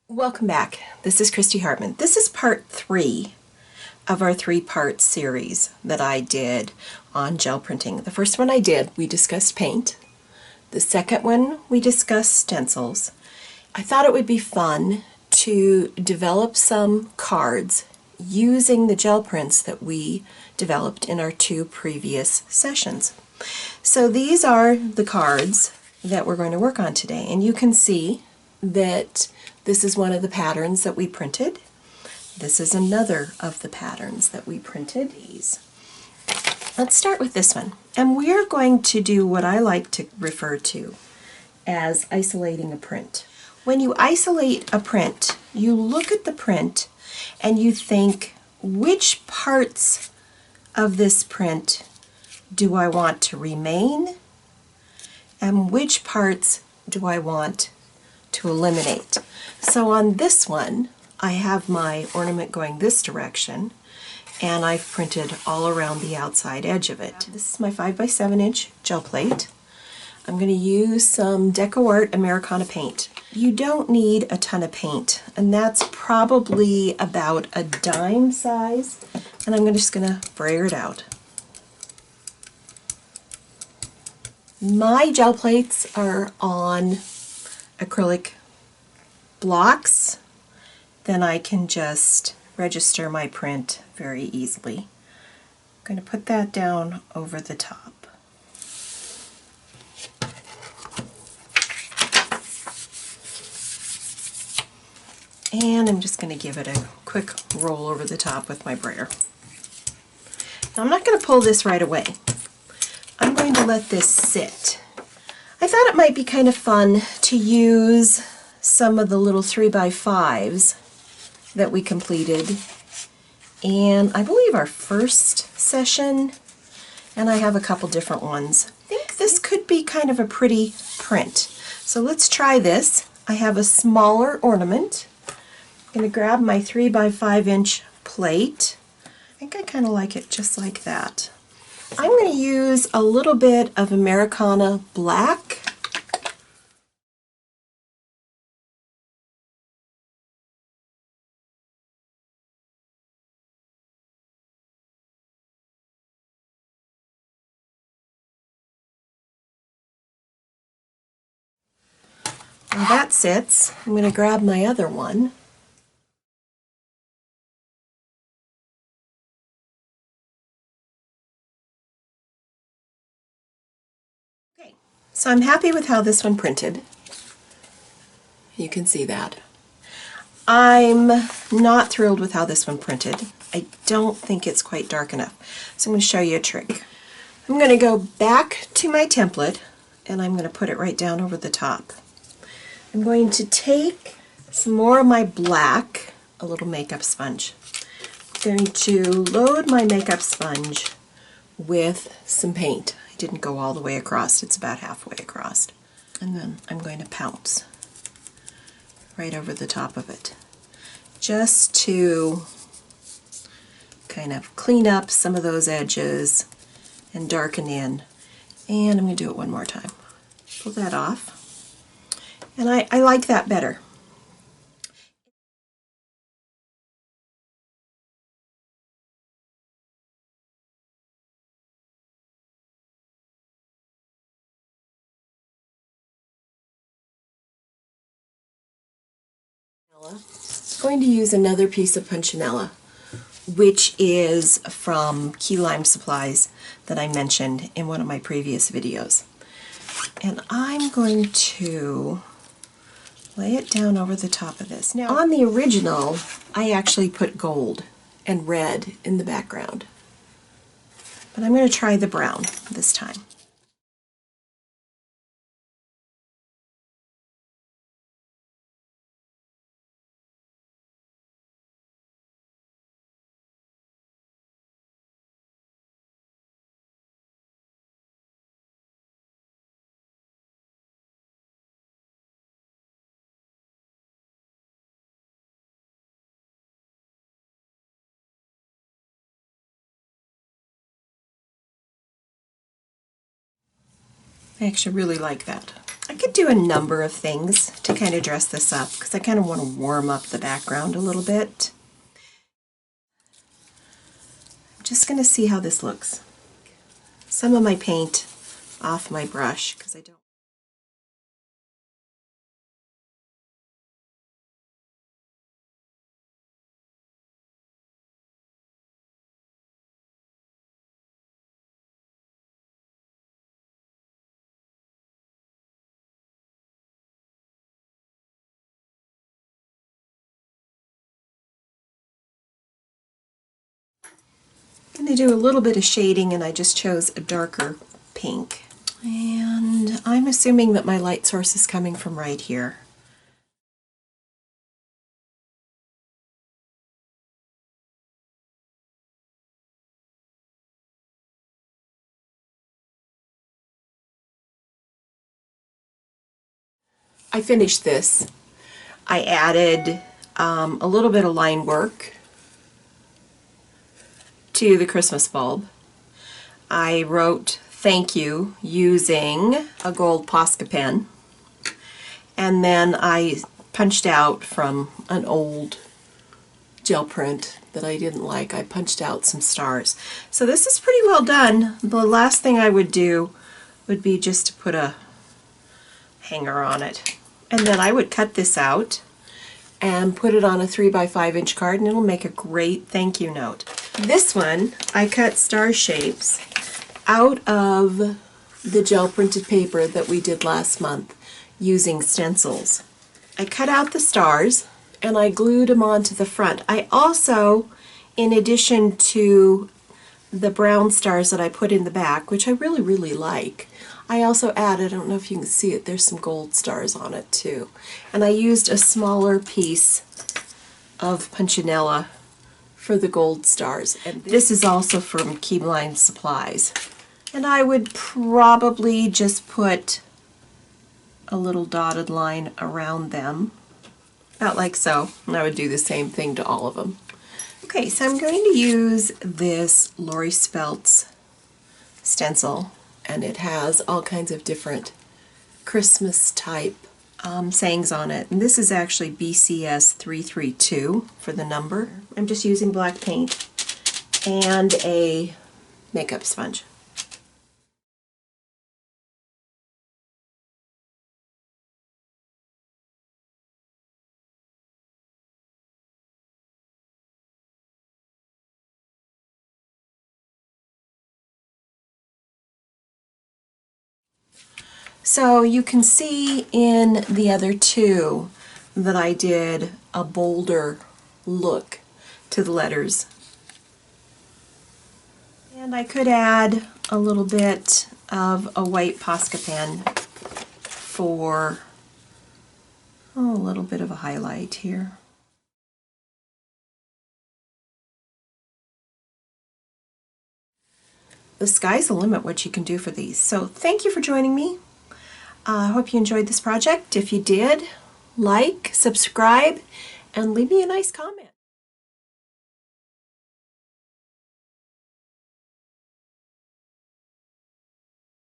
Welcome back. This is Christy Hartman. This is part 3 of our 3-part series that I did on gel printing. The first one we discussed paint. The second one, we discussed stencils. I thought it would be fun to develop some cards using the gel prints that we developed in our 2 previous sessions. So these are the cards that we're going to work on today, and you can see that this is one of the patterns that we printed. This is another of the patterns that we printed. Let's start with this one. And we're going to do what I like to refer to as isolating a print. When you isolate a print, you look at the print and you think, which parts of this print do I want to remain? And which parts do I want to eliminate? So on this one, I have my ornament going this direction, and I've printed all around the outside edge of it. This is my 5x7 inch gel plate. I'm going to use some DecoArt Americana paint. You don't need a ton of paint, and that's probably about a dime size, and I'm just going to brayer it out. My gel plates are on acrylic blocks. Then I can just register my print very easily. I'm going to put that down over the top. And I'm just going to give it a quick roll over the top with my brayer. Now I'm not going to pull this right away. I'm going to let this sit. I thought it might be kind of fun to use some of the little 3x5s that we completed in, I believe, our first session, and I have a couple different ones. I think this could be kind of a pretty print. So let's try this. I have a smaller ornament. I'm going to grab my 3x5 inch plate. I think I kind of like it just like that. I'm going to use a little bit of Americana black. While that sits, I'm going to grab my other one. Okay, so I'm happy with how this one printed. You can see that. I'm not thrilled with how this one printed. I don't think it's quite dark enough. So I'm going to show you a trick. I'm going to go back to my template and I'm going to put it right down over the top. I'm going to take some more of my black, a little makeup sponge. I'm going to load my makeup sponge with some paint. I didn't go all the way across, it's about halfway across. And then I'm going to pounce right over the top of it, just to kind of clean up some of those edges and darken in. And I'm going to do it one more time. Pull that off. And I like that better. I'm going to use another piece of Punchinella, which is from Key Lime Supplies that I mentioned in one of my previous videos. And I'm going to lay it down over the top of this. Now, on the original, I actually put gold and red in the background. But I'm going to try the brown this time. I actually really like that. I could do a number of things to kind of dress this up because I kind of want to warm up the background a little bit. I'm just going to see how this looks. Some of my paint off my brush because I don't. I'm going to do a little bit of shading, and I just chose a darker pink. And I'm assuming that my light source is coming from right here. I finished this. I added a little bit of line work to the Christmas bulb. I wrote thank you using a gold Posca pen, and then I punched out from an old gel print that I didn't like. I punched out some stars. So this is pretty well done. The last thing I would do would be just to put a hanger on it, and then I would cut this out and put it on a 3x5 inch card, and it'll make a great thank you note. This one, I cut star shapes out of the gel printed paper that we did last month using stencils. I cut out the stars and I glued them onto the front. I also, in addition to the brown stars that I put in the back, which I really like, I also added, I don't know if you can see it, there's some gold stars on it too. And I used a smaller piece of punchinella for the gold stars. And this is also from Keyline Supplies. And I would probably just put a little dotted line around them, about like so. And I would do the same thing to all of them. Okay, so I'm going to use this Lori Speltz stencil, and it has all kinds of different Christmas type sayings on it. And this is actually BCS 332 for the number. I'm just using black paint and a makeup sponge. So you can see in the other two that I did a bolder look to the letters. And I could add a little bit of a white Posca pen for a little bit of a highlight here. The sky's the limit what you can do for these. So thank you for joining me. I hope you enjoyed this project. If you did, like, subscribe, and leave me a nice comment.